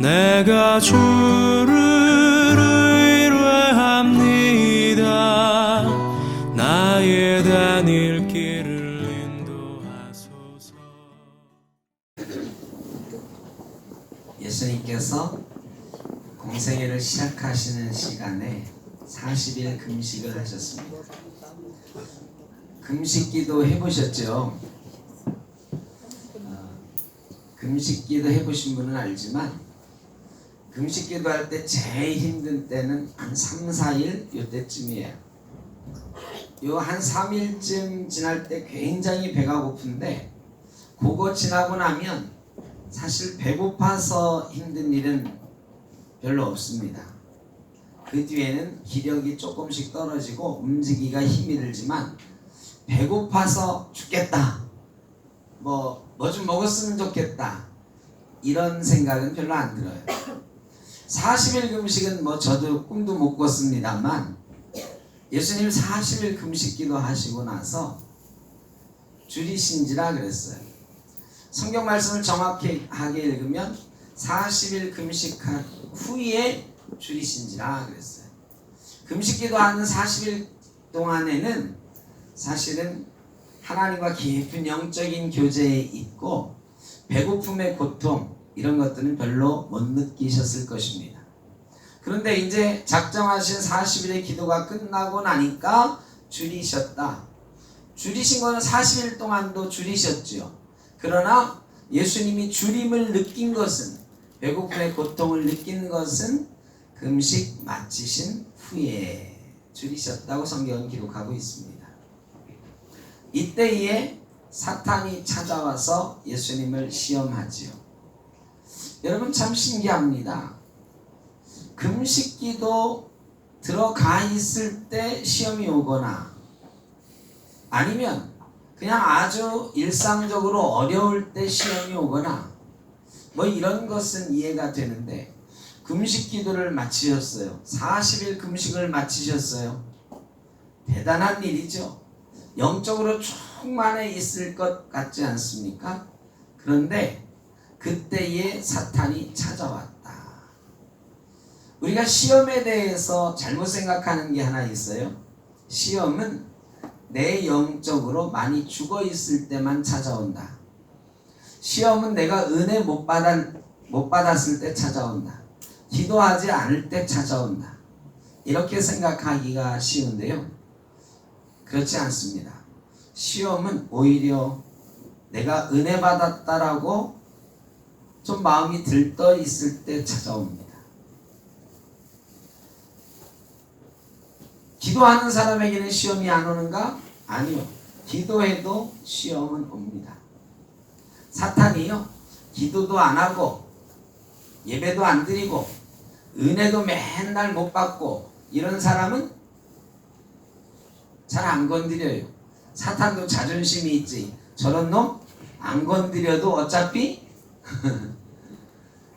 내가 주를 의뢰합니다. 나의 다닐 길을 인도하소서. 예수님께서 공생애를 시작하시는 시간에 40일 금식을 하셨습니다. 금식기도 해보셨죠? 금식기도 해보신 분은 알지만 금식기도 할 때 제일 힘든 때는 한 3, 4일 요때쯤이에요. 요 한 3일쯤 지날 때 굉장히 배가 고픈데 그거 지나고 나면 사실 배고파서 힘든 일은 별로 없습니다. 그 뒤에는 기력이 조금씩 떨어지고 움직이기가 힘이 들지만 배고파서 죽겠다, 뭐 좀 먹었으면 좋겠다, 이런 생각은 별로 안 들어요. 40일 금식은 뭐 저도 꿈도 못 꿨습니다만 예수님 40일 금식기도 하시고 나서 줄이신지라 그랬어요. 성경 말씀을 정확히 하게 읽으면 40일 금식한 후에 줄이신지라 그랬어요. 금식기도 하는 40일 동안에는 사실은 하나님과 깊은 영적인 교제에 있고 배고픔의 고통 이런 것들은 별로 못 느끼셨을 것입니다. 그런데 이제 작정하신 40일의 기도가 끝나고 나니까 줄이셨다. 줄이신 거는 40일 동안도 줄이셨죠. 그러나 예수님이 줄임을 느낀 것은, 배고픔의 고통을 느낀 것은 금식 마치신 후에 줄이셨다고 성경은 기록하고 있습니다. 이때에 사탄이 찾아와서 예수님을 시험하지요. 여러분 참 신기합니다. 금식기도 들어가 있을 때 시험이 오거나 아니면 그냥 아주 일상적으로 어려울 때 시험이 오거나 뭐 이런 것은 이해가 되는데 금식기도를 마치셨어요. 40일 금식을 마치셨어요. 대단한 일이죠. 영적으로 충만해 있을 것 같지 않습니까? 그런데 그때에 사탄이 찾아왔다. 우리가 시험에 대해서 잘못 생각하는 게 하나 있어요. 시험은 내 영적으로 많이 죽어 있을 때만 찾아온다. 시험은 내가 은혜 못 받았을 때 찾아온다. 기도하지 않을 때 찾아온다. 이렇게 생각하기가 쉬운데요. 그렇지 않습니다. 시험은 오히려 내가 은혜 받았다라고 좀 마음이 들떠 있을 때 찾아옵니다. 기도하는 사람에게는 시험이 안 오는가? 아니요. 기도해도 시험은 옵니다. 사탄이요, 기도도 안 하고 예배도 안 드리고 은혜도 맨날 못 받고 이런 사람은 잘 안 건드려요. 사탄도 자존심이 있지. 저런 놈 안 건드려도 어차피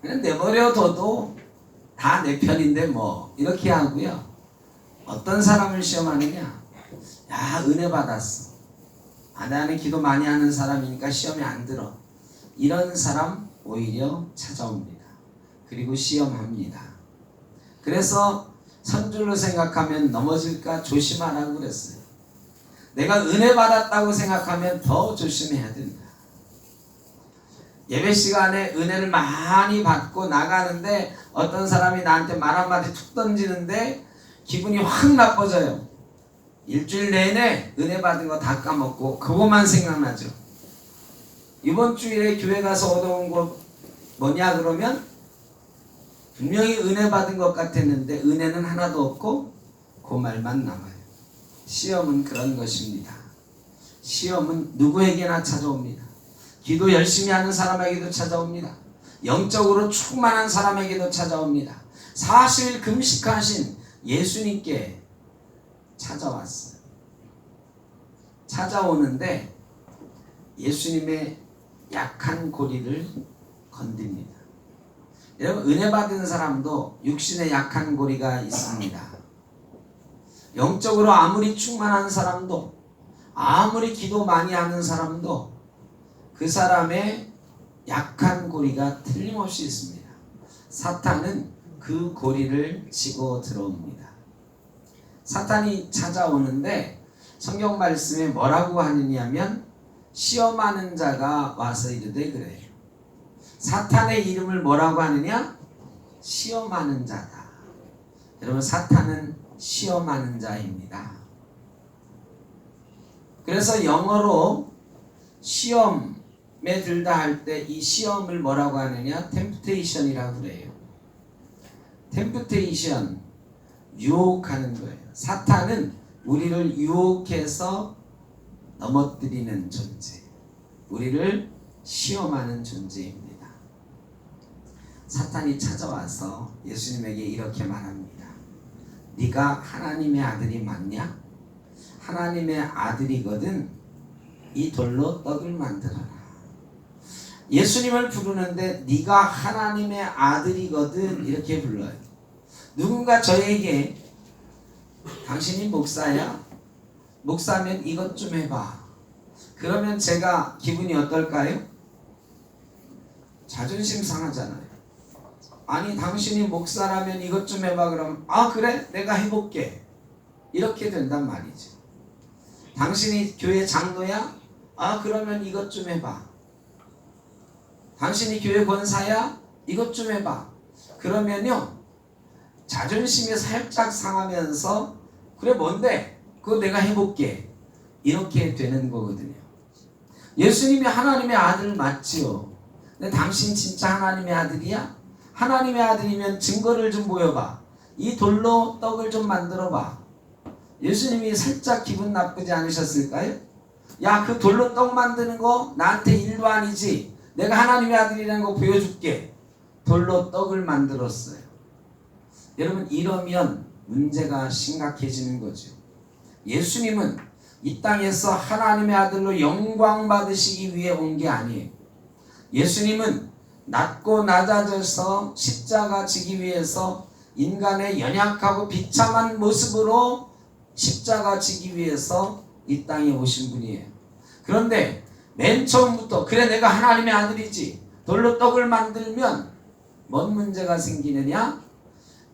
그냥 내버려둬도 다 내 편인데 뭐 이렇게 하고요. 어떤 사람을 시험하느냐? 야, 은혜 받았어. 나는 기도 많이 하는 사람이니까 시험이 안 들어. 이런 사람 오히려 찾아옵니다. 그리고 시험합니다. 그래서 선줄로 생각하면 넘어질까 조심하라고 그랬어요. 내가 은혜 받았다고 생각하면 더 조심해야 된다. 예배 시간에 은혜를 많이 받고 나가는데 어떤 사람이 나한테 말 한마디 툭 던지는데 기분이 확 나빠져요. 일주일 내내 은혜 받은 거 다 까먹고 그것만 생각나죠. 이번 주일에 교회 가서 얻어온 거 뭐냐 그러면 분명히 은혜 받은 것 같았는데 은혜는 하나도 없고 그 말만 남아요. 시험은 그런 것입니다. 시험은 누구에게나 찾아옵니다. 기도 열심히 하는 사람에게도 찾아옵니다. 영적으로 충만한 사람에게도 찾아옵니다. 40일 금식하신 예수님께 찾아왔어요. 찾아오는데 예수님의 약한 고리를 건듭니다. 여러분, 은혜 받은 사람도 육신에 약한 고리가 있습니다. 영적으로 아무리 충만한 사람도, 아무리 기도 많이 하는 사람도 그 사람의 약한 고리가 틀림없이 있습니다. 사탄은 그 고리를 치고 들어옵니다. 사탄이 찾아오는데 성경 말씀에 뭐라고 하느냐면 시험하는 자가 와서 이르되 그래요. 사탄의 이름을 뭐라고 하느냐? 시험하는 자다. 여러분, 사탄은 시험하는 자입니다. 그래서 영어로 시험에 들다 할 때 이 시험을 뭐라고 하느냐? 템프테이션이라고 그래요. 템프테이션, 유혹하는 거예요. 사탄은 우리를 유혹해서 넘어뜨리는 존재, 우리를 시험하는 존재입니다. 사탄이 찾아와서 예수님에게 이렇게 말합니다. 네가 하나님의 아들이 맞냐? 하나님의 아들이거든 이 돌로 떡을 만들어라. 예수님을 부르는데 네가 하나님의 아들이거든 이렇게 불러요. 누군가 저에게 당신이 목사야? 목사면 이것 좀 해봐. 그러면 제가 기분이 어떨까요? 자존심 상하잖아요. 아니 당신이 목사라면 이것 좀 해봐. 그럼 아 그래? 내가 해볼게. 이렇게 된단 말이죠. 당신이 교회 장로야? 아 그러면 이것 좀 해봐. 당신이 교회 권사야? 이것 좀 해봐. 그러면요 자존심이 살짝 상하면서 그래 뭔데? 그거 내가 해볼게. 이렇게 되는 거거든요. 예수님이 하나님의 아들 맞지요? 근데 당신 진짜 하나님의 아들이야? 하나님의 아들이면 증거를 좀 보여봐. 이 돌로 떡을 좀 만들어봐. 예수님이 살짝 기분 나쁘지 않으셨을까요? 야, 그 돌로 떡 만드는 거 나한테 일도 아니지. 내가 하나님의 아들이라는 거 보여줄게. 돌로 떡을 만들었어요. 여러분, 이러면 문제가 심각해지는 거죠. 예수님은 이 땅에서 하나님의 아들로 영광 받으시기 위해 온 게 아니에요. 예수님은 낮고 낮아져서 십자가 지기 위해서 인간의 연약하고 비참한 모습으로 십자가 지기 위해서 이 땅에 오신 분이에요. 그런데 맨 처음부터 그래 내가 하나님의 아들이지 돌로 떡을 만들면 뭔 문제가 생기느냐?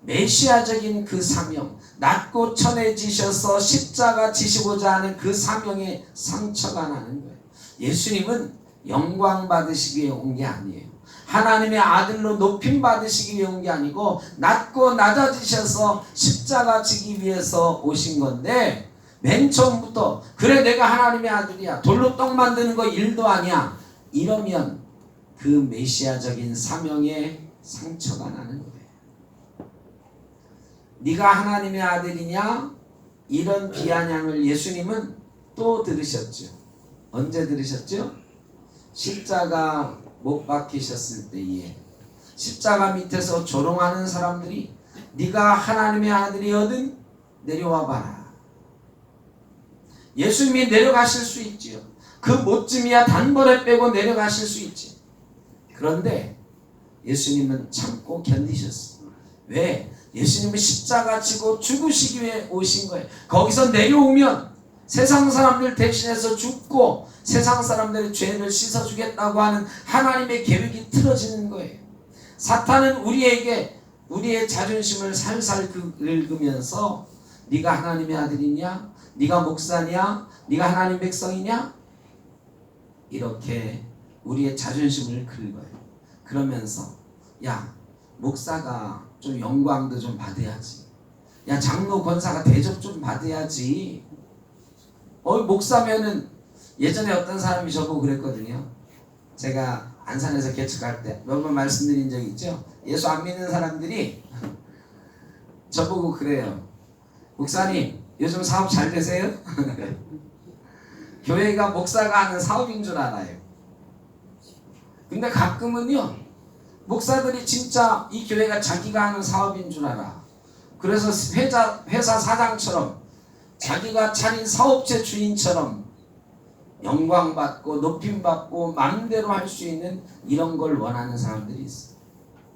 메시아적인 그 사명, 낮고 천해지셔서 십자가 지시고자 하는 그 사명에 상처가 나는 거예요. 예수님은 영광 받으시기 위해 온 게 아니에요. 하나님의 아들로 높임 받으시기 위해 온 게 아니고 낮고 낮아지셔서 십자가 지기 위해서 오신 건데 맨 처음부터 그래 내가 하나님의 아들이야 돌로 떡 만드는 거 일도 아니야 이러면 그 메시아적인 사명에 상처가 나는 거예요. 네가 하나님의 아들이냐? 이런 비아냥을 예수님은 또 들으셨죠. 언제 들으셨죠? 십자가 못 박히셨을 때에 십자가 밑에서 조롱하는 사람들이 네가 하나님의 아들이거든 내려와 봐라. 예수님이 내려가실 수 있지요. 그 못쯤이야 단번에 빼고 내려가실 수 있지. 그런데 예수님은 참고 견디셨어요. 왜? 예수님은 십자가 지고 죽으시기 위해 오신 거예요. 거기서 내려오면 세상 사람들 대신해서 죽고 세상 사람들의 죄를 씻어주겠다고 하는 하나님의 계획이 틀어지는 거예요. 사탄은 우리에게 우리의 자존심을 살살 긁으면서 네가 하나님의 아들이냐? 네가 목사냐? 네가 하나님 백성이냐? 이렇게 우리의 자존심을 긁어요. 그러면서 야 목사가 좀 영광도 좀 받아야지. 야 장로 권사가 대접 좀 받아야지. 목사면은 예전에 어떤 사람이 저보고 그랬거든요. 제가 안산에서 개척할 때 몇 번 말씀드린 적이 있죠. 예수 안 믿는 사람들이 저보고 그래요. 목사님 요즘 사업 잘 되세요? 교회가 목사가 하는 사업인 줄 알아요. 근데 가끔은요 목사들이 진짜 이 교회가 자기가 하는 사업인 줄 알아. 그래서 회사 사장처럼 자기가 차린 사업체 주인처럼 영광받고 높임받고 마음대로 할 수 있는 이런 걸 원하는 사람들이 있어요.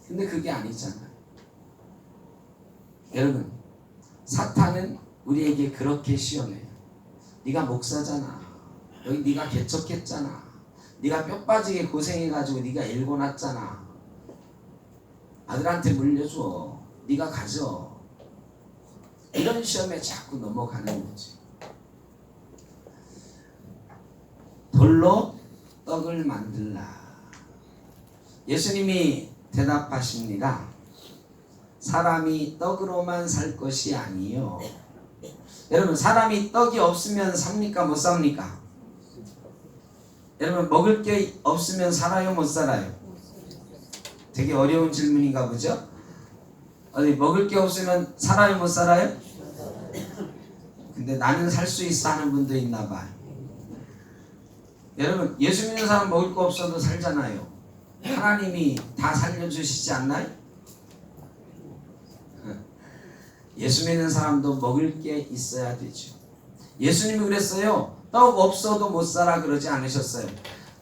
근데 그게 아니잖아요. 여러분 사탄은 우리에게 그렇게 시험해요. 네가 목사잖아. 여기 네가 개척했잖아. 네가 뼈 빠지게 고생해가지고 네가 일궈놨잖아. 아들한테 물려줘. 네가 가져. 이런 시험에 자꾸 넘어가는 거지. 돌로 떡을 만들라. 예수님이 대답하십니다. 사람이 떡으로만 살 것이 아니요. 여러분, 사람이 떡이 없으면 삽니까? 못 삽니까? 여러분, 먹을 게 없으면 살아요? 못 살아요? 되게 어려운 질문인가 보죠? 어디 먹을 게 없으면 살아요? 못 살아요? 근데 나는 살 수 있어 하는 분도 있나 봐요. 여러분, 예수 믿는 사람 먹을 거 없어도 살잖아요. 하나님이 다 살려주시지 않나요? 예수 믿는 사람도 먹을 게 있어야 되죠. 예수님이 그랬어요. 떡 없어도 못 살아 그러지 않으셨어요.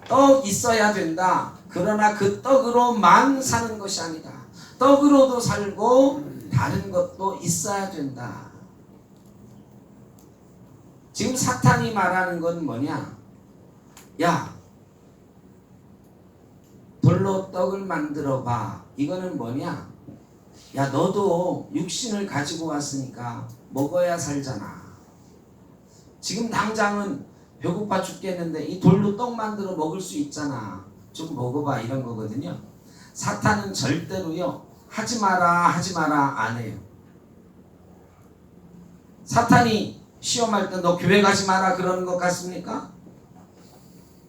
떡 있어야 된다. 그러나 그 떡으로만 사는 것이 아니다. 떡으로도 살고 다른 것도 있어야 된다. 지금 사탄이 말하는 건 뭐냐? 야, 돌로 떡을 만들어 봐. 이거는 뭐냐? 야, 너도 육신을 가지고 왔으니까 먹어야 살잖아. 지금 당장은 배고파 죽겠는데 이 돌로 떡 만들어 먹을 수 있잖아. 좀 먹어봐, 이런 거거든요. 사탄은 절대로요, 하지 마라 하지 마라 안 해요. 사탄이 시험할 때 너 교회 가지 마라 그러는 것 같습니까?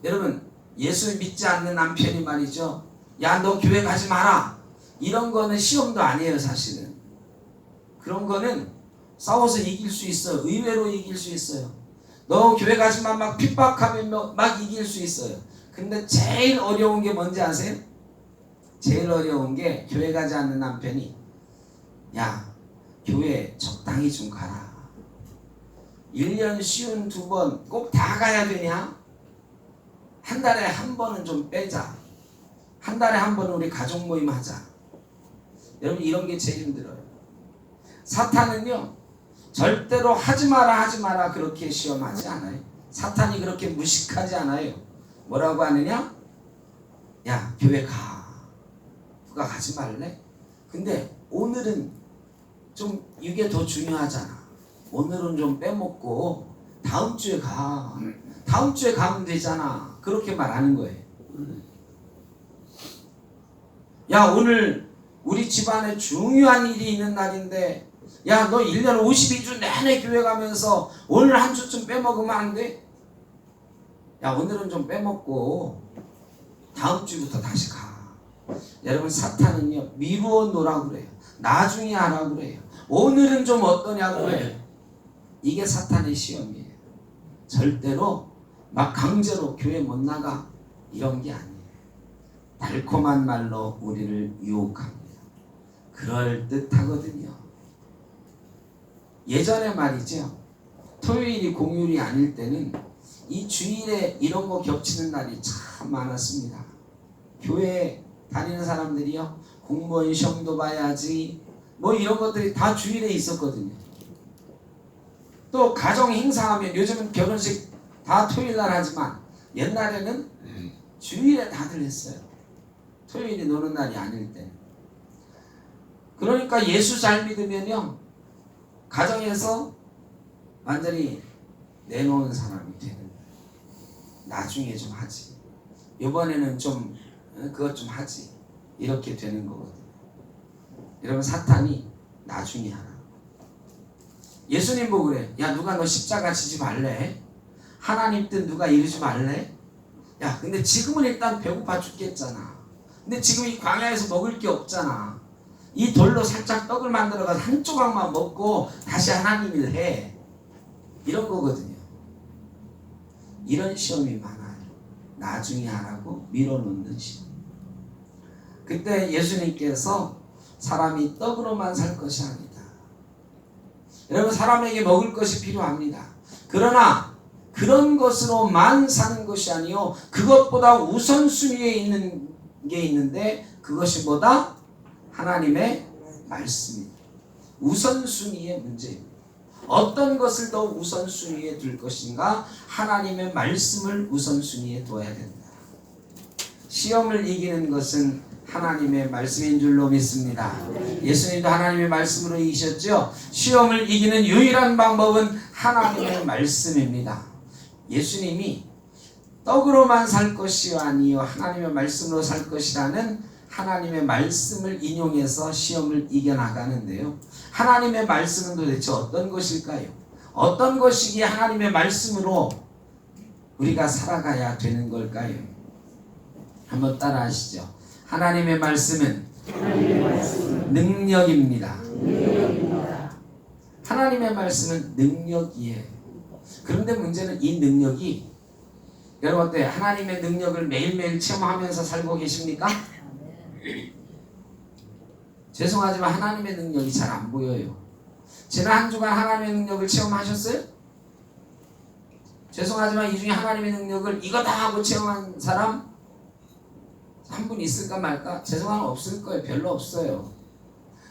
여러분, 예수 믿지 않는 남편이 말이죠, 야, 너 교회 가지 마라, 이런 거는 시험도 아니에요. 사실은 그런 거는 싸워서 이길 수 있어요. 의외로 이길 수 있어요. 너 교회 가지만 막 핍박하면 막 이길 수 있어요. 근데 제일 어려운 게 뭔지 아세요? 제일 어려운 게 교회 가지 않는 남편이, 야, 교회 적당히 좀 가라. 1년 쉬운 2번 꼭 다 가야 되냐? 한 달에 한 번은 좀 빼자. 한 달에 한 번은 우리 가족 모임 하자. 여러분, 이런 게 제일 힘들어요. 사탄은요, 절대로 하지 마라 하지 마라 그렇게 시험하지 않아요. 사탄이 그렇게 무식하지 않아요. 뭐라고 하느냐? 야, 교회 가. 누가 가지 말래? 근데 오늘은 좀 이게 더 중요하잖아. 오늘은 좀 빼먹고 다음 주에 가. 다음 주에 가면 되잖아. 그렇게 말하는 거예요. 야, 오늘 우리 집안에 중요한 일이 있는 날인데, 야, 너 1년 52주 내내 교회 가면서 오늘 한 주쯤 빼먹으면 안 돼? 야, 오늘은 좀 빼먹고 다음 주부터 다시 가. 여러분, 사탄은요, 미루어 놓으라고 그래요. 나중에 하라고 그래요. 오늘은 좀 어떠냐고 그래요. 이게 사탄의 시험이에요. 절대로 막 강제로 교회 못 나가 이런 게 아니에요. 달콤한 말로 우리를 유혹합니다. 그럴듯하거든요. 예전에 말이죠, 토요일이 공휴일이 아닐 때는 이 주일에 이런 거 겹치는 날이 참 많았습니다. 교회 다니는 사람들이요, 공무원 시험도 봐야지 뭐 이런 것들이 다 주일에 있었거든요. 또 가정 행사하면, 요즘은 결혼식 다 토요일 날 하지만 옛날에는 주일에 다들 했어요. 토요일이 노는 날이 아닐 때. 그러니까 예수 잘 믿으면요, 가정에서 완전히 내놓은 사람이 되는 거예요. 나중에 좀 하지, 이번에는 좀 그것 좀 하지, 이렇게 되는 거거든요. 여러분, 사탄이 나중에 하라. 예수님 보고 그래. 야, 누가 너 십자가 지지 말래? 하나님 뜻 누가 이루지 말래? 야, 근데 지금은 일단 배고파 죽겠잖아. 근데 지금 이 광야에서 먹을 게 없잖아. 이 돌로 살짝 떡을 만들어가서 한 조각만 먹고 다시 하나님 일 해. 이런 거거든요. 이런 시험이 많아요. 나중에 하라고 밀어놓는 시험. 그때 예수님께서 사람이 떡으로만 살 것이 아니다. 여러분, 사람에게 먹을 것이 필요합니다. 그러나 그런 것으로만 사는 것이 아니요, 그것보다 우선순위에 있는 게 있는데, 그것이 뭐다? 하나님의 말씀입니다. 우선순위의 문제입니다. 어떤 것을 더 우선순위에 둘 것인가? 하나님의 말씀을 우선순위에 둬야 된다. 시험을 이기는 것은 하나님의 말씀인 줄로 믿습니다. 예수님도 하나님의 말씀으로 이기셨죠. 시험을 이기는 유일한 방법은 하나님의 말씀입니다. 예수님이 떡으로만 살 것이 아니요 하나님의 말씀으로 살 것이라는 하나님의 말씀을 인용해서 시험을 이겨나가는데요. 하나님의 말씀은 도대체 어떤 것일까요? 어떤 것이기에 하나님의 말씀으로 우리가 살아가야 되는 걸까요? 한번 따라 하시죠. 하나님의 말씀은 능력입니다. 하나님의 말씀은 능력이에요. 그런데 문제는 이 능력이 여러분 어때요? 하나님의 능력을 매일매일 체험하면서 살고 계십니까? 죄송하지만 하나님의 능력이 잘 안 보여요. 지난 한 주간 하나님의 능력을 체험하셨어요? 죄송하지만 이 중에 하나님의 능력을 이거다 하고 체험한 사람 한 분 있을까 말까? 죄송하면 없을 거예요. 별로 없어요.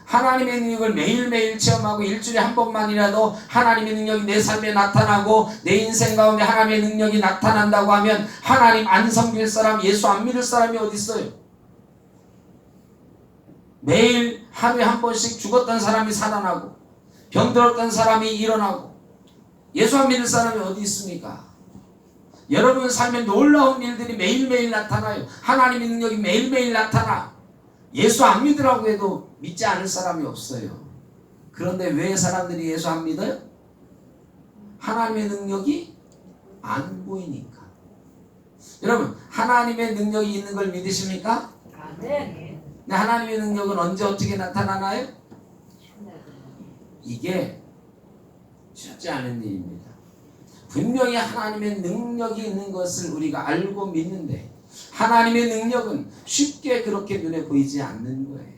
하나님의 능력을 매일매일 체험하고 일주일에 한 번만이라도 하나님의 능력이 내 삶에 나타나고 내 인생 가운데 하나님의 능력이 나타난다고 하면 하나님 안 섬길 사람, 예수 안 믿을 사람이 어디 있어요? 매일 하루에 한 번씩 죽었던 사람이 살아나고 병들었던 사람이 일어나고 예수 안 믿을 사람이 어디 있습니까? 여러분 삶에 놀라운 일들이 매일매일 나타나요. 하나님의 능력이 매일매일 나타나. 예수 안 믿으라고 해도 믿지 않을 사람이 없어요. 그런데 왜 사람들이 예수 안 믿어요? 하나님의 능력이 안 보이니까. 여러분 하나님의 능력이 있는 걸 믿으십니까? 네. 근데 하나님의 능력은 언제 어떻게 나타나나요? 이게 쉽지 않은 일입니다. 분명히 하나님의 능력이 있는 것을 우리가 알고 믿는데 하나님의 능력은 쉽게 그렇게 눈에 보이지 않는 거예요.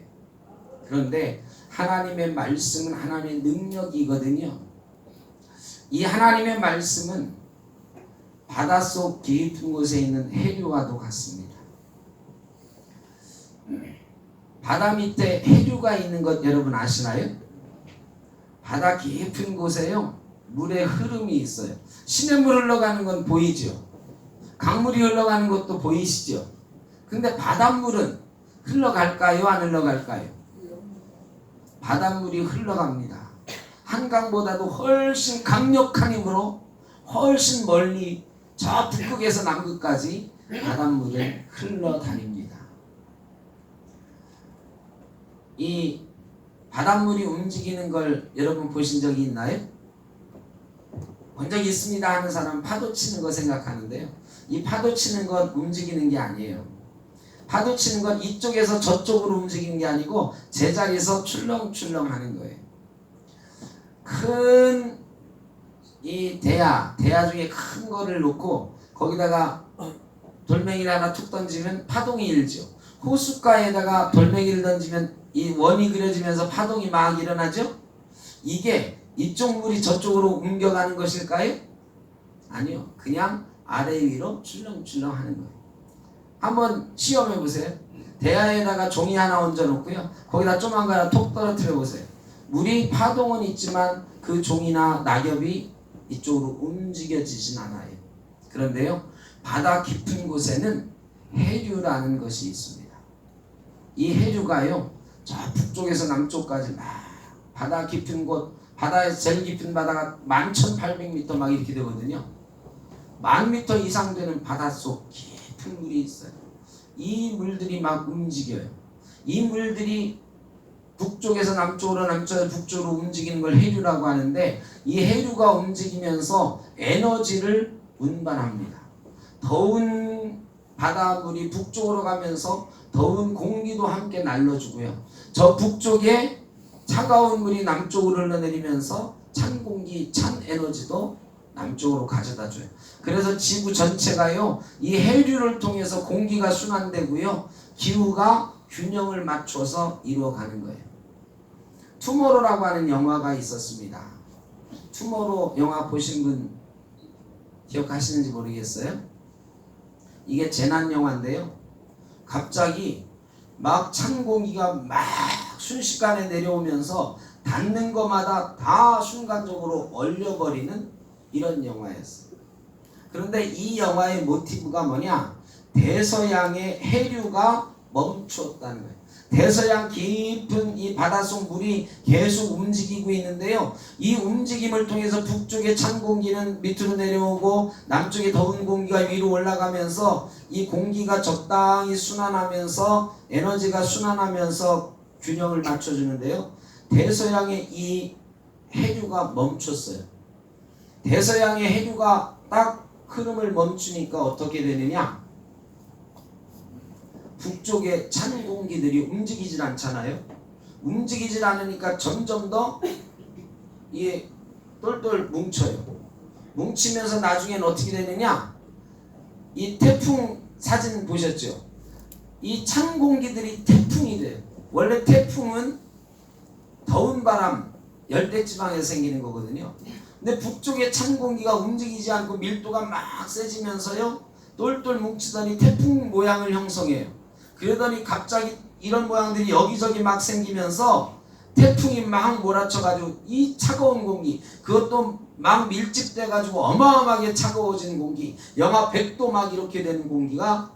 그런데 하나님의 말씀은 하나님의 능력이거든요. 이 하나님의 말씀은 바닷속 깊은 곳에 있는 해류와도 같습니다. 바다 밑에 해류가 있는 것 여러분 아시나요? 바다 깊은 곳에요 물의 흐름이 있어요. 시냇물 흘러가는 건 보이죠. 강물이 흘러가는 것도 보이시죠. 근데 바닷물은 흘러갈까요? 안 흘러갈까요? 바닷물이 흘러갑니다. 한강보다도 훨씬 강력한 힘으로 훨씬 멀리 저 북극에서 남극까지 바닷물은 흘러다닙니다. 이 바닷물이 움직이는 걸 여러분 보신 적이 있나요? 본 적이 있습니다 하는 사람은 파도 치는 거 생각하는데요. 이 파도 치는 건 움직이는 게 아니에요. 파도 치는 건 이쪽에서 저쪽으로 움직이는 게 아니고 제자리에서 출렁출렁 하는 거예요. 큰 이 대야 중에 큰 거를 놓고 거기다가 돌멩이를 하나 툭 던지면 파동이 일죠. 호숫가에다가 돌멩이를 던지면 이 원이 그려지면서 파동이 막 일어나죠. 이게 이쪽 물이 저쪽으로 옮겨가는 것일까요? 아니요. 그냥 아래 위로 출렁출렁 하는 거예요. 한번 시험해 보세요. 대야에다가 종이 하나 얹어 놓고요. 거기다 조그만 거 하나 톡 떨어뜨려 보세요. 물이 파동은 있지만 그 종이나 낙엽이 이쪽으로 움직여지진 않아요. 그런데요. 바다 깊은 곳에는 해류라는 것이 있습니다. 이 해류가요. 저 북쪽에서 남쪽까지 막 바다 깊은 곳, 바다에서 제일 깊은 바다가 11,800m 막 이렇게 되거든요. 10,000m 이상 되는 바닷속 깊은 물이 있어요. 이 물들이 막 움직여요. 이 물들이 북쪽에서 남쪽으로 남쪽에서 북쪽으로 움직이는 걸 해류라고 하는데 이 해류가 움직이면서 에너지를 운반합니다. 더운 바닷물이 북쪽으로 가면서 더운 공기도 함께 날려주고요. 저 북쪽에 차가운 물이 남쪽으로 흘러내리면서 찬 공기, 찬 에너지도 남쪽으로 가져다 줘요. 그래서 지구 전체가요, 이 해류를 통해서 공기가 순환되고요, 기후가 균형을 맞춰서 이루어가는 거예요. 투모로우라고 하는 영화가 있었습니다. 투모로우 영화 보신 분 기억하시는지 모르겠어요? 이게 재난 영화인데요. 갑자기 막 찬 공기가 막 순식간에 내려오면서 닿는 것마다 다 순간적으로 얼려버리는 이런 영화였어요. 그런데 이 영화의 모티브가 뭐냐? 대서양의 해류가 멈추었다는 거예요. 대서양 깊은 이 바닷속 물이 계속 움직이고 있는데요. 이 움직임을 통해서 북쪽의 찬 공기는 밑으로 내려오고 남쪽의 더운 공기가 위로 올라가면서 이 공기가 적당히 순환하면서 에너지가 순환하면서 균형을 맞춰주는데요. 대서양의 이 해류가 멈췄어요. 대서양의 해류가 딱 흐름을 멈추니까 어떻게 되느냐? 북쪽의 찬 공기들이 움직이질 않잖아요. 움직이질 않으니까 점점 더 이게 똘똘 뭉쳐요. 뭉치면서 나중에는 어떻게 되느냐? 이 태풍 사진 보셨죠? 이 찬 공기들이 태풍이 돼요. 원래 태풍은 더운 바람, 열대지방에서 생기는 거거든요. 근데 북쪽의 찬 공기가 움직이지 않고 밀도가 막 세지면서요, 똘똘 뭉치더니 태풍 모양을 형성해요. 그러더니 갑자기 이런 모양들이 여기저기 막 생기면서 태풍이 막 몰아쳐가지고 이 차가운 공기, 그것도 막 밀집돼가지고 어마어마하게 차가워진 공기, 영하 100도 막 이렇게 되는 공기가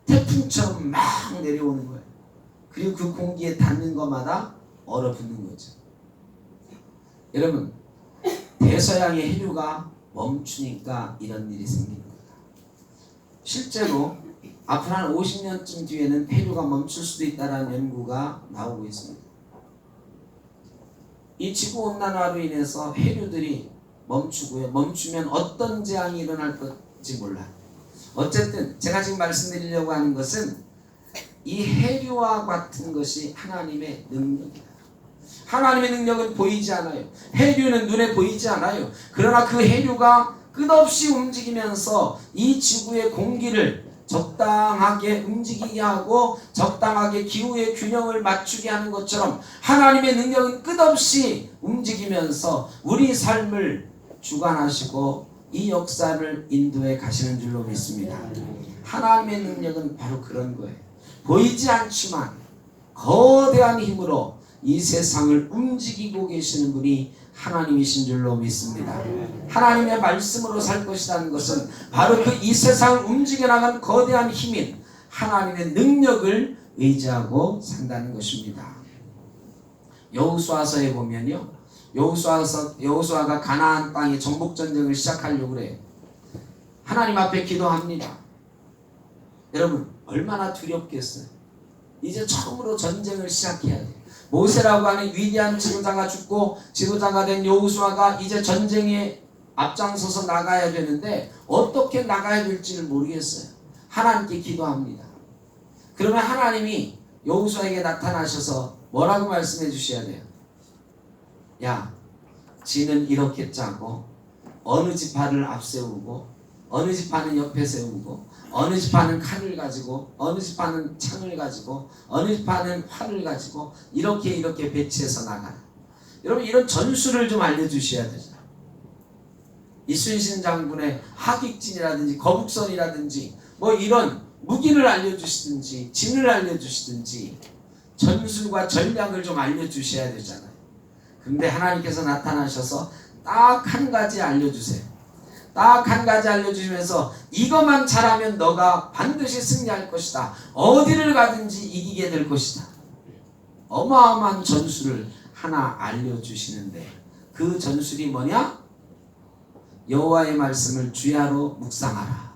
태풍처럼 막 내려오는 거예요. 그리고 그 공기에 닿는 것마다 얼어붙는 거죠. 여러분, 대서양의 해류가 멈추니까 이런 일이 생기는 거다. 실제로 앞으로 한 50년쯤 뒤에는 해류가 멈출 수도 있다는 연구가 나오고 있습니다. 이 지구온난화로 인해서 해류들이 멈추고요. 멈추면 어떤 재앙이 일어날 건지 몰라요. 어쨌든 제가 지금 말씀드리려고 하는 것은 이 해류와 같은 것이 하나님의 능력이다. 하나님의 능력은 보이지 않아요. 해류는 눈에 보이지 않아요. 그러나 그 해류가 끝없이 움직이면서 이 지구의 공기를 적당하게 움직이게 하고 적당하게 기후의 균형을 맞추게 하는 것처럼 하나님의 능력은 끝없이 움직이면서 우리 삶을 주관하시고 이 역사를 인도해 가시는 줄로 믿습니다. 하나님의 능력은 바로 그런 거예요. 보이지 않지만 거대한 힘으로 이 세상을 움직이고 계시는 분이 하나님이신 줄로 믿습니다. 하나님의 말씀으로 살 것이라는 것은 바로 그 이 세상을 움직여 나간 거대한 힘인 하나님의 능력을 의지하고 산다는 것입니다. 여호수아서에 보면요, 여호수아가 가나안 땅에 정복 전쟁을 시작하려고 그래요. 하나님 앞에 기도합니다. 여러분, 얼마나 두렵겠어요. 이제 처음으로 전쟁을 시작해야 돼요. 모세라고 하는 위대한 지도자가 죽고 지도자가 된 여호수아가 이제 전쟁에 앞장서서 나가야 되는데 어떻게 나가야 될지를 모르겠어요. 하나님께 기도합니다. 그러면 하나님이 여호수아에게 나타나셔서 뭐라고 말씀해 주셔야 돼요? 야, 지는 이렇게 짜고 어느 지파를 앞세우고 어느 지파는 옆에 세우고 어느 지파는 칼을 가지고 어느 지파는 창을 가지고 어느 지파는 활을 가지고 이렇게 배치해서 나가라. 여러분, 이런 전술을 좀 알려주셔야 되잖아요. 이순신 장군의 하객진이라든지 거북선이라든지 뭐 이런 무기를 알려주시든지 진을 알려주시든지 전술과 전략을 좀 알려주셔야 되잖아요. 근데 하나님께서 나타나셔서 딱 한 가지 알려주세요. 딱 한 가지 알려주시면서 이것만 잘하면 너가 반드시 승리할 것이다. 어디를 가든지 이기게 될 것이다. 어마어마한 전술을 하나 알려주시는데 그 전술이 뭐냐? 여호와의 말씀을 주야로 묵상하라.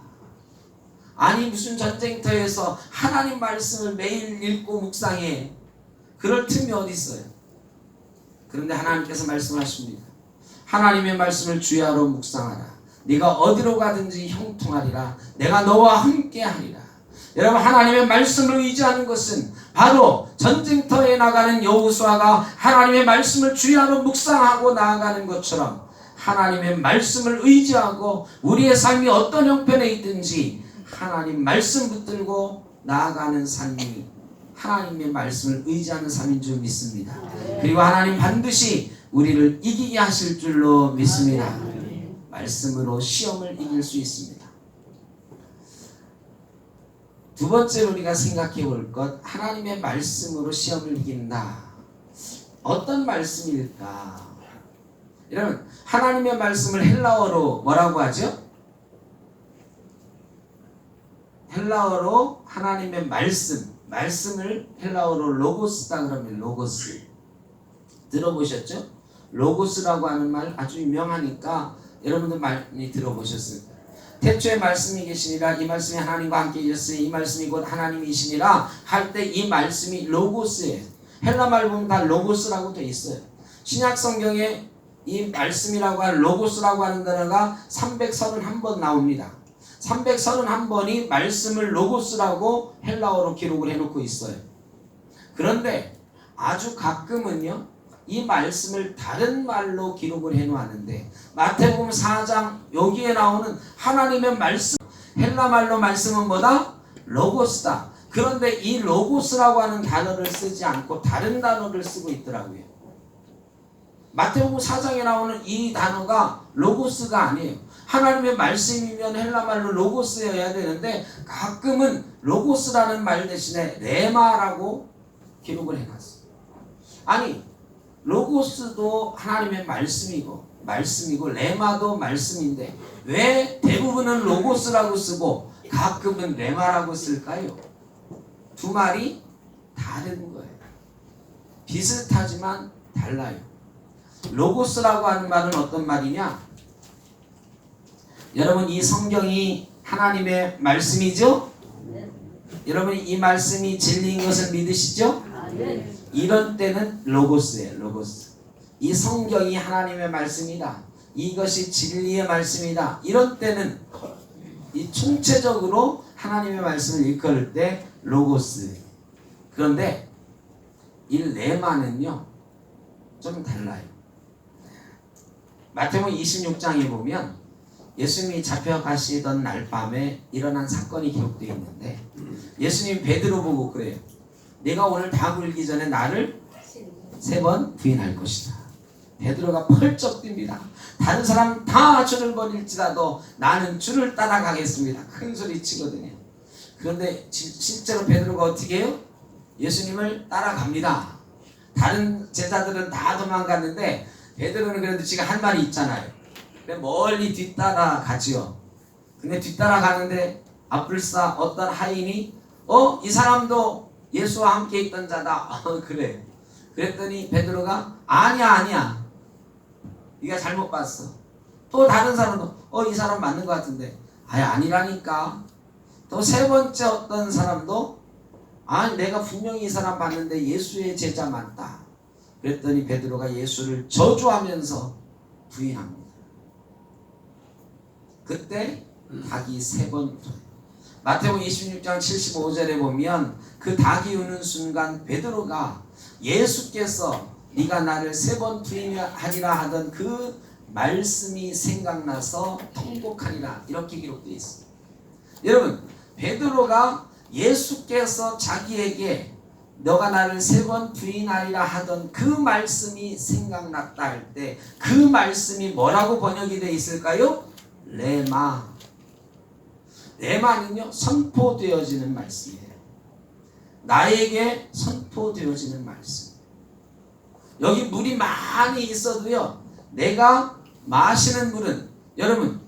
아니, 무슨 전쟁터에서 하나님 말씀을 매일 읽고 묵상해. 그럴 틈이 어디 있어요? 그런데 하나님께서 말씀하십니다. 하나님의 말씀을 주야로 묵상하라. 네가 어디로 가든지 형통하리라. 내가 너와 함께하리라. 여러분, 하나님의 말씀을 의지하는 것은 바로 전쟁터에 나가는 여호수아가 하나님의 말씀을 주야로 묵상하고 나아가는 것처럼 하나님의 말씀을 의지하고 우리의 삶이 어떤 형편에 있든지 하나님 말씀 붙들고 나아가는 삶이 하나님의 말씀을 의지하는 삶인 줄 믿습니다. 그리고 하나님 반드시 우리를 이기게 하실 줄로 믿습니다. 말씀으로 시험을 이길 수 있습니다. 두 번째로 우리가 생각해 볼 것, 하나님의 말씀으로 시험을 이긴다. 어떤 말씀일까? 여러분, 하나님의 말씀을 헬라어로 뭐라고 하죠? 헬라어로 하나님의 말씀, 말씀을 헬라어로 로고스다 그러면 로고스. 들어보셨죠? 로고스라고 하는 말 아주 유명하니까 여러분들 많이 들어보셨을 거예요. 태초에 말씀이 계시니라 이 말씀이 하나님과 함께 계셨으니 이 말씀이 곧 하나님이시니라 할 때 이 말씀이 로고스예요. 헬라 말 보면 다 로고스라고 돼 있어요. 신약 성경에 이 말씀이라고 하는 로고스라고 하는 단어가 331번 나옵니다. 331번이 말씀을 로고스라고 헬라어로 기록을 해놓고 있어요. 그런데 아주 가끔은요 이 말씀을 다른 말로 기록을 해놓았는데 마태복음 4장 여기에 나오는 하나님의 말씀 헬라 말로 말씀은 뭐다? 로고스다. 그런데 이 로고스라고 하는 단어를 쓰지 않고 다른 단어를 쓰고 있더라고요. 마태복음 4장에 나오는 이 단어가 로고스가 아니에요. 하나님의 말씀이면 헬라 말로 로고스여야 되는데 가끔은 로고스라는 말 대신에 레마라고 기록을 해놨어요. 아니 로고스도 하나님의 말씀이고 레마도 말씀인데 왜 대부분은 로고스라고 쓰고 가끔은 레마라고 쓸까요? 두 말이 다른 거예요. 비슷하지만 달라요. 로고스라고 하는 말은 어떤 말이냐? 여러분 이 성경이 하나님의 말씀이죠? 여러분 이 말씀이 진리인 것을 믿으시죠? 이런 때는 로고스예요. 로고스. 이 성경이 하나님의 말씀이다. 이것이 진리의 말씀이다. 이런 때는 이 총체적으로 하나님의 말씀을 일컬을 때 로고스. 그런데 이 레마는요 좀 달라요. 마태복음 26장에 보면 예수님이 잡혀가시던 날 밤에 일어난 사건이 기록되어 있는데 예수님이 베드로 보고 그래요. 내가 오늘 다 굴기 전에 나를 3번 부인할 것이다. 베드로가 펄쩍 뜁니다. 다른 사람 다 주를 버릴지라도 나는 주를 따라가겠습니다. 큰 소리 치거든요. 그런데 실제로 베드로가 어떻게 해요? 예수님을 따라갑니다. 다른 제자들은 다 도망갔는데 베드로는 그래도 지가 할 말이 있잖아요. 근데 멀리 뒤따라가지요. 근데 뒤따라가는데 앞불사 어떤 하인이 이 사람도 예수와 함께 있던 자다. 그래. 그랬더니 베드로가 아니야. 네가 잘못 봤어. 또 다른 사람도 이 사람 맞는 것 같은데 아니라니까. 또 3번째 어떤 사람도 내가 분명히 이 사람 봤는데 예수의 제자 맞다. 그랬더니 베드로가 예수를 저주하면서 부인합니다. 그때 닭이 3번 울어요. 마태복음 26장 75절에 보면 그 닭이 우는 순간 베드로가 예수께서 네가 나를 3번 부인하리라 하던 그 말씀이 생각나서 통곡하리라 이렇게 기록되어 있습니다. 여러분 베드로가 예수께서 자기에게 너가 나를 3번 부인하리라 하던 그 말씀이 생각났다 할 때 그 말씀이 뭐라고 번역이 되어 있을까요? 레마. 레마는요 선포되어지는 말씀이에요. 나에게 선포되어지는 말씀. 여기 물이 많이 있어도요 내가 마시는 물은 여러분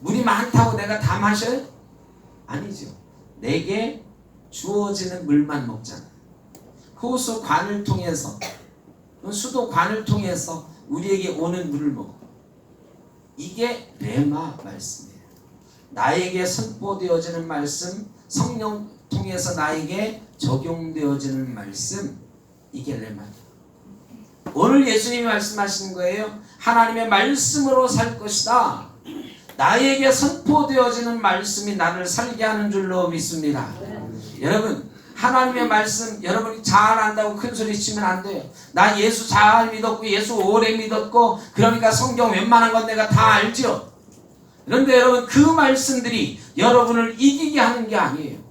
물이 많다고 내가 다 마셔요? 아니죠. 내게 주어지는 물만 먹잖아요. 호수 관을 통해서 수도 관을 통해서 우리에게 오는 물을 먹어. 이게 레마 말씀이에요. 나에게 선포되어지는 말씀, 성령 통해서 나에게 적용되어지는 말씀, 이게 레마예요. 오늘 예수님이 말씀하시는 거예요. 하나님의 말씀으로 살 것이다. 나에게 선포되어지는 말씀이 나를 살게 하는 줄로 믿습니다. 여러분 하나님의 말씀 여러분이 잘 안다고 큰 소리 치면 안 돼요. 나 예수 잘 믿었고 예수 오래 믿었고 그러니까 성경 웬만한 건 내가 다 알죠. 그런데 여러분 그 말씀들이 여러분을 이기게 하는 게 아니에요.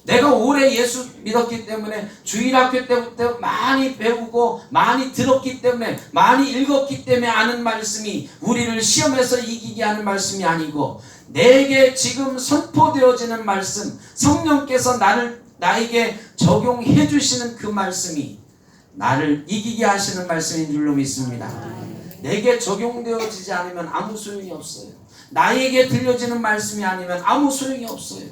내가 오래 예수 믿었기 때문에 주일학교 때부터 많이 배우고 많이 들었기 때문에 많이 읽었기 때문에 아는 말씀이 우리를 시험에서 이기게 하는 말씀이 아니고 내게 지금 선포되어지는 말씀 성령께서 나에게 적용해 주시는 그 말씀이 나를 이기게 하시는 말씀인 줄로 믿습니다. 내게 적용되어지지 않으면 아무 소용이 없어요. 나에게 들려지는 말씀이 아니면 아무 소용이 없어요.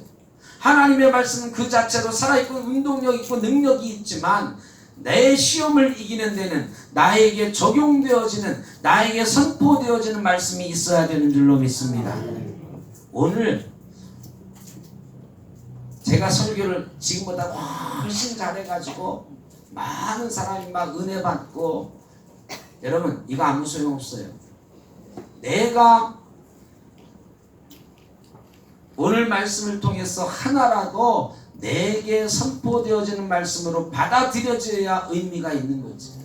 하나님의 말씀은 그 자체로 살아있고 운동력 있고 능력이 있지만 내 시험을 이기는 데는 나에게 적용되어지는, 나에게 선포되어지는 말씀이 있어야 되는 줄로 믿습니다. 오늘 제가 설교를 지금보다 훨씬 잘해가지고 많은 사람이 막 은혜 받고, 여러분 이거 아무 소용없어요. 내가 오늘 말씀을 통해서 하나라도 내게 선포되어지는 말씀으로 받아들여져야 의미가 있는 거지.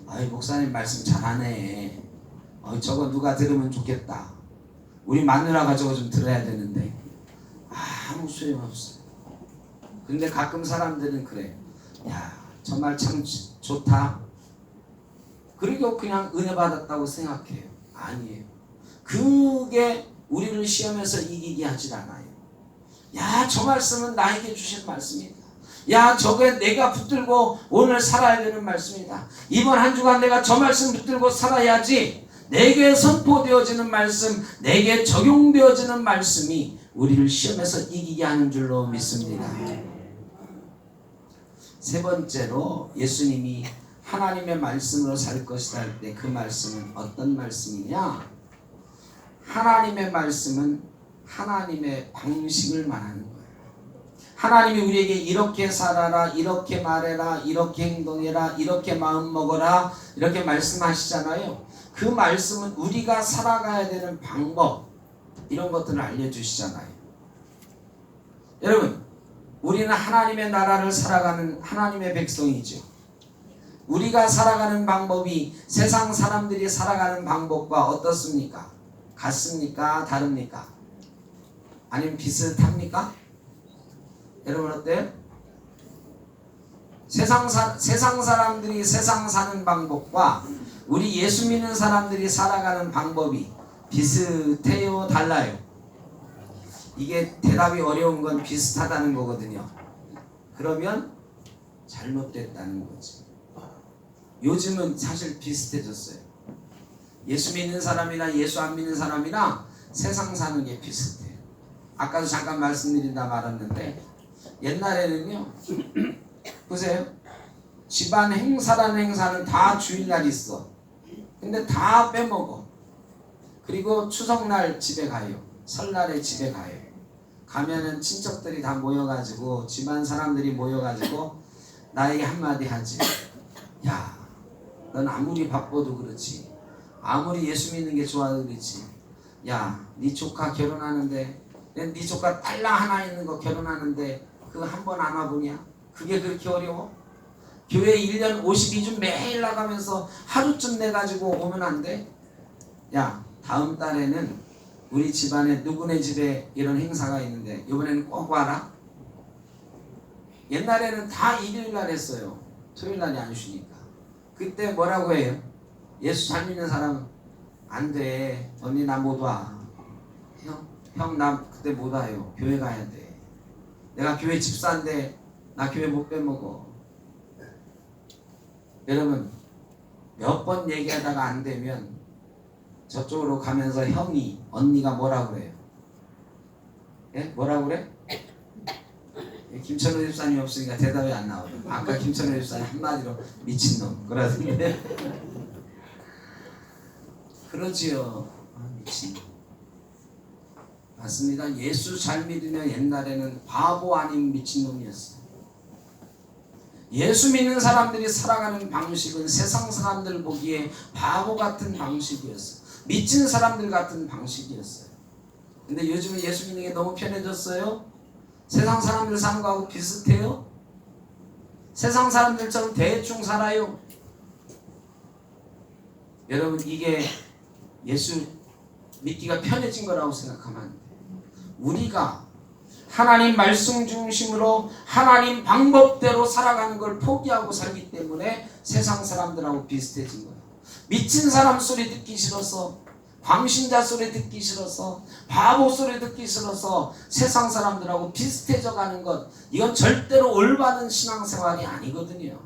아이 목사님 말씀 잘하네. 저거 누가 들으면 좋겠다. 우리 마누라가 저거 좀 들어야 되는데 아무 소용없어요. 근데 가끔 사람들은 그래. 야, 저 말 참 좋다. 그리고 그냥 은혜 받았다고 생각해요. 아니에요. 그게 우리를 시험에서 이기게 하질 않아요. 야, 저 말씀은 나에게 주신 말씀이다. 야, 저게 내가 붙들고 오늘 살아야 되는 말씀이다. 이번 한 주간 내가 저 말씀 붙들고 살아야지. 내게 선포되어지는 말씀, 내게 적용되어지는 말씀이 우리를 시험에서 이기게 하는 줄로 믿습니다. 세 번째로 예수님이 하나님의 말씀으로 살 것이다 할 때 그 말씀은 어떤 말씀이냐? 하나님의 말씀은 하나님의 방식을 말하는 거예요. 하나님이 우리에게 이렇게 살아라, 이렇게 말해라, 이렇게 행동해라, 이렇게 마음 먹어라, 이렇게 말씀하시잖아요. 그 말씀은 우리가 살아가야 되는 방법, 이런 것들을 알려주시잖아요. 여러분, 우리는 하나님의 나라를 살아가는 하나님의 백성이죠. 우리가 살아가는 방법이 세상 사람들이 살아가는 방법과 어떻습니까? 같습니까? 다릅니까? 아니면 비슷합니까? 여러분 어때요? 세상 사람들이 세상 사는 방법과 우리 예수 믿는 사람들이 살아가는 방법이 비슷해요? 달라요? 이게 대답이 어려운 건 비슷하다는 거거든요. 그러면 잘못됐다는 거지. 요즘은 사실 비슷해졌어요. 예수 믿는 사람이나 예수 안 믿는 사람이나 세상 사는 게 비슷해요. 아까도 잠깐 말씀드린다 말았는데 옛날에는요, 보세요. 집안 행사라는 행사는 다 주일날 있어. 근데 다 빼먹어. 그리고 추석날 집에 가요. 설날에 집에 가요. 가면은 친척들이 다 모여가지고 집안 사람들이 모여가지고 나에게 한마디 하지. 야, 넌 아무리 바빠도 그렇지, 아무리 예수 믿는 게 좋아도 그렇지, 야, 네 조카 결혼하는데, 네 조카 딸랑 하나 있는 거 결혼하는데 그거 한 번 안 와보냐? 그게 그렇게 어려워? 교회 1년 52주 매일 나가면서 하루쯤 내가지고 오면 안 돼? 야, 다음 달에는 우리 집안에 누구네 집에 이런 행사가 있는데 이번에는 꼭 와라. 옛날에는 다 일요일날 했어요. 토요일날이 안 쉬니까. 그때 뭐라고 해요? 예수 잘 믿는 사람은 안 돼. 언니 나 못 와. 형 나 그때 못 와요. 교회 가야 돼. 내가 교회 집사인데 나 교회 못 빼먹어. 여러분 몇 번 얘기하다가 안 되면 저쪽으로 가면서 형이 언니가 뭐라 그래요? 예? 뭐라 그래? 김천호 집사님이 없으니까 대답이 안 나오죠. 아까 김천호 집사님 한마디로 미친놈 그러던데. 그러지요. 미친놈. 맞습니다. 예수 잘 믿으면 옛날에는 바보 아닌 미친놈이었어요. 예수 믿는 사람들이 살아가는 방식은 세상 사람들 보기에 바보 같은 방식이었어요. 미친 사람들 같은 방식이었어요. 근데 요즘은 예수 믿는 게 너무 편해졌어요. 세상 사람들 사는 거하고 비슷해요. 세상 사람들처럼 대충 살아요. 여러분 이게 예수 믿기가 편해진 거라고 생각하면 안 돼요. 우리가 하나님 말씀 중심으로 하나님 방법대로 살아가는 걸 포기하고 살기 때문에 세상 사람들하고 비슷해진 거예요. 미친 사람 소리 듣기 싫어서, 광신자 소리 듣기 싫어서, 바보 소리 듣기 싫어서 세상 사람들하고 비슷해져 가는 것, 이건 절대로 올바른 신앙생활이 아니거든요.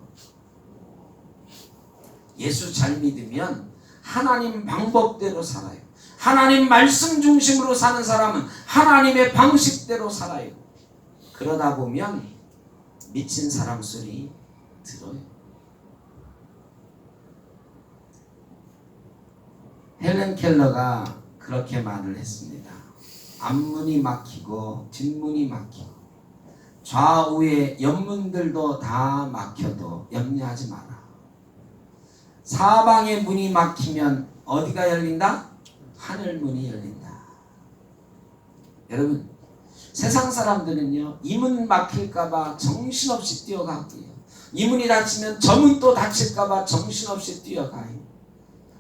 예수 잘 믿으면 하나님 방법대로 살아요. 하나님 말씀 중심으로 사는 사람은 하나님의 방식대로 살아요. 그러다 보면 미친 사람 소리 들어요. 헬렌 켈러가 그렇게 말을 했습니다. 앞문이 막히고 뒷문이 막히고 좌우의 옆문들도 다 막혀도 염려하지 마라. 사방의 문이 막히면 어디가 열린다? 하늘 문이 열린다. 여러분, 세상 사람들은요, 이 문 막힐까봐 정신없이 뛰어가고요, 이 문이 닫히면 저 문 또 닫힐까봐 정신없이 뛰어가요.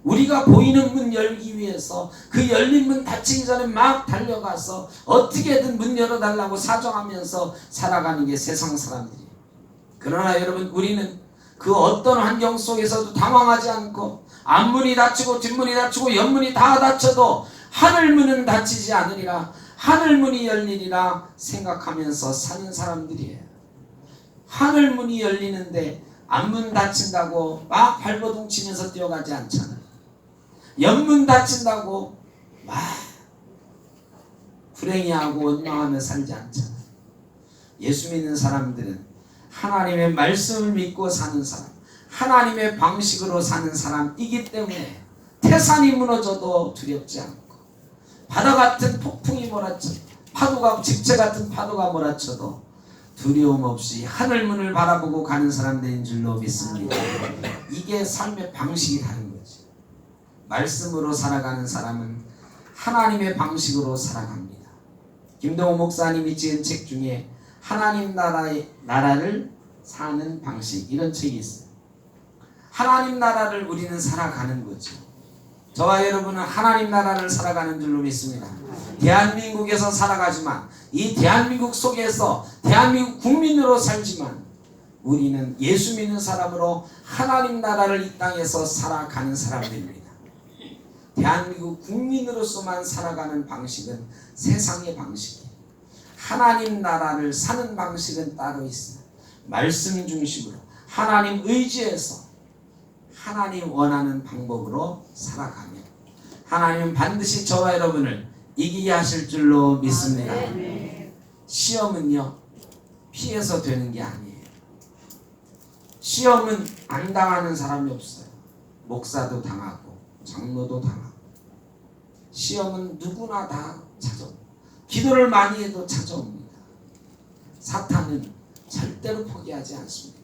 우리가 보이는 문 열기 위해서 그 열린 문 닫히기 전에 막 달려가서 어떻게든 문 열어달라고 사정하면서 살아가는 게 세상 사람들이에요. 그러나 여러분, 우리는 그 어떤 환경 속에서도 당황하지 않고 앞문이 닫히고 뒷문이 닫히고 옆문이 다 닫혀도 하늘문은 닫히지 않으리라, 하늘문이 열리리라 생각하면서 사는 사람들이에요. 하늘문이 열리는데 앞문 닫힌다고 막 발버둥 치면서 뛰어가지 않잖아요. 옆문 닫힌다고 막 불행해하고 원망하며 살지 않잖아요. 예수 믿는 사람들은 하나님의 말씀을 믿고 사는 사람, 하나님의 방식으로 사는 사람이기 때문에 태산이 무너져도 두렵지 않고, 바다 같은 폭풍이 몰아쳐, 파도가, 집체 같은 파도가 몰아쳐도 두려움 없이 하늘문을 바라보고 가는 사람들인 줄로 믿습니다. 이게 삶의 방식이 다른 거죠. 말씀으로 살아가는 사람은 하나님의 방식으로 살아갑니다. 김동호 목사님이 지은 책 중에 하나님 나라를 사는 방식, 이런 책이 있어요. 하나님 나라를 우리는 살아가는 거죠. 저와 여러분은 하나님 나라를 살아가는 줄로 믿습니다. 대한민국에서 살아가지만, 이 대한민국 속에서 대한민국 국민으로 살지만, 우리는 예수 믿는 사람으로 하나님 나라를 이 땅에서 살아가는 사람들입니다. 대한민국 국민으로서만 살아가는 방식은 세상의 방식이에요. 하나님 나라를 사는 방식은 따로 있어요. 말씀 중심으로 하나님 의지해서 하나님 원하는 방법으로 살아가면 하나님은 반드시 저와 여러분을 이기게 하실 줄로 믿습니다. 시험은요, 피해서 되는 게 아니에요. 시험은 안 당하는 사람이 없어요. 목사도 당하고 장로도 당하고. 시험은 누구나 다 찾아옵니다. 기도를 많이 해도 찾아옵니다. 사탄은 절대로 포기하지 않습니다.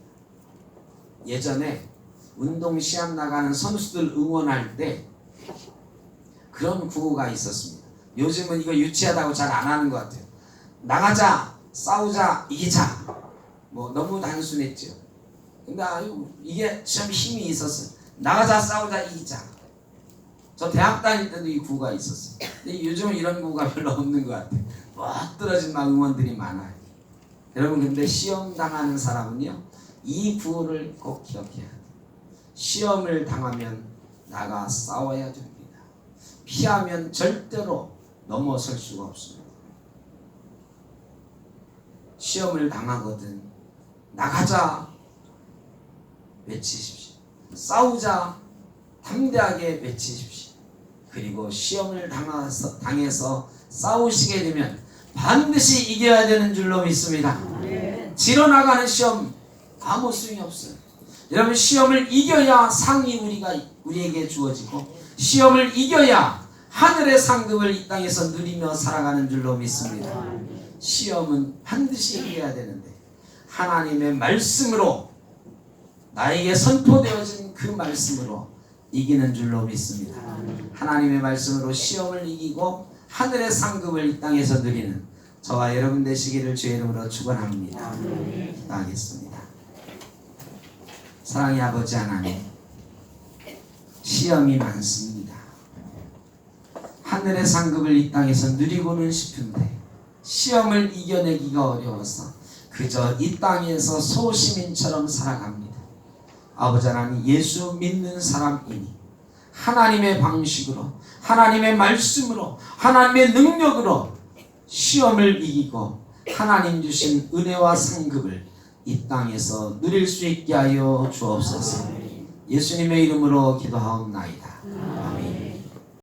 예전에 운동 시합 나가는 선수들 응원할 때 그런 구호가 있었습니다. 요즘은 이거 유치하다고 잘 안 하는 것 같아요. 나가자, 싸우자, 이기자. 뭐 너무 단순했죠. 근데 이게 참 힘이 있었어요. 나가자, 싸우자, 이기자. 저 대학 다닐 때도 이 구호가 있었어요. 근데 요즘은 이런 구호가 별로 없는 것 같아요. 멋들어진 막 응원들이 많아요. 여러분, 근데 시험 당하는 사람은요, 이 구호를 꼭 기억해야 돼요. 시험을 당하면 나가 싸워야 됩니다. 피하면 절대로 넘어설 수가 없습니다. 시험을 당하거든 나가자 외치십시오. 싸우자 담대하게 외치십시오. 그리고 시험을 당해서 싸우시게 되면 반드시 이겨야 되는 줄로 믿습니다. 지러나가는 시험 아무 소용이 없어요. 여러분, 시험을 이겨야 상이 우리에게 주어지고, 시험을 이겨야 하늘의 상급을 이 땅에서 누리며 살아가는 줄로 믿습니다. 시험은 반드시 이겨야 되는데 하나님의 말씀으로, 나에게 선포되어진 그 말씀으로 이기는 줄로 믿습니다. 하나님의 말씀으로 시험을 이기고 하늘의 상급을 이 땅에서 누리는 저와 여러분 되시기를 주의 이름으로 축원합니다. 기도하겠습니다. 사랑의 아버지 하나님, 시험이 많습니다. 하늘의 상급을 이 땅에서 누리고는 싶은데 시험을 이겨내기가 어려워서 그저 이 땅에서 소시민처럼 살아갑니다. 아버지 하나님, 예수 믿는 사람이니 하나님의 방식으로, 하나님의 말씀으로, 하나님의 능력으로 시험을 이기고 하나님 주신 은혜와 상급을 이 땅에서 누릴 수 있게 하여 주옵소서. 예수님의 이름으로 기도하옵나이다.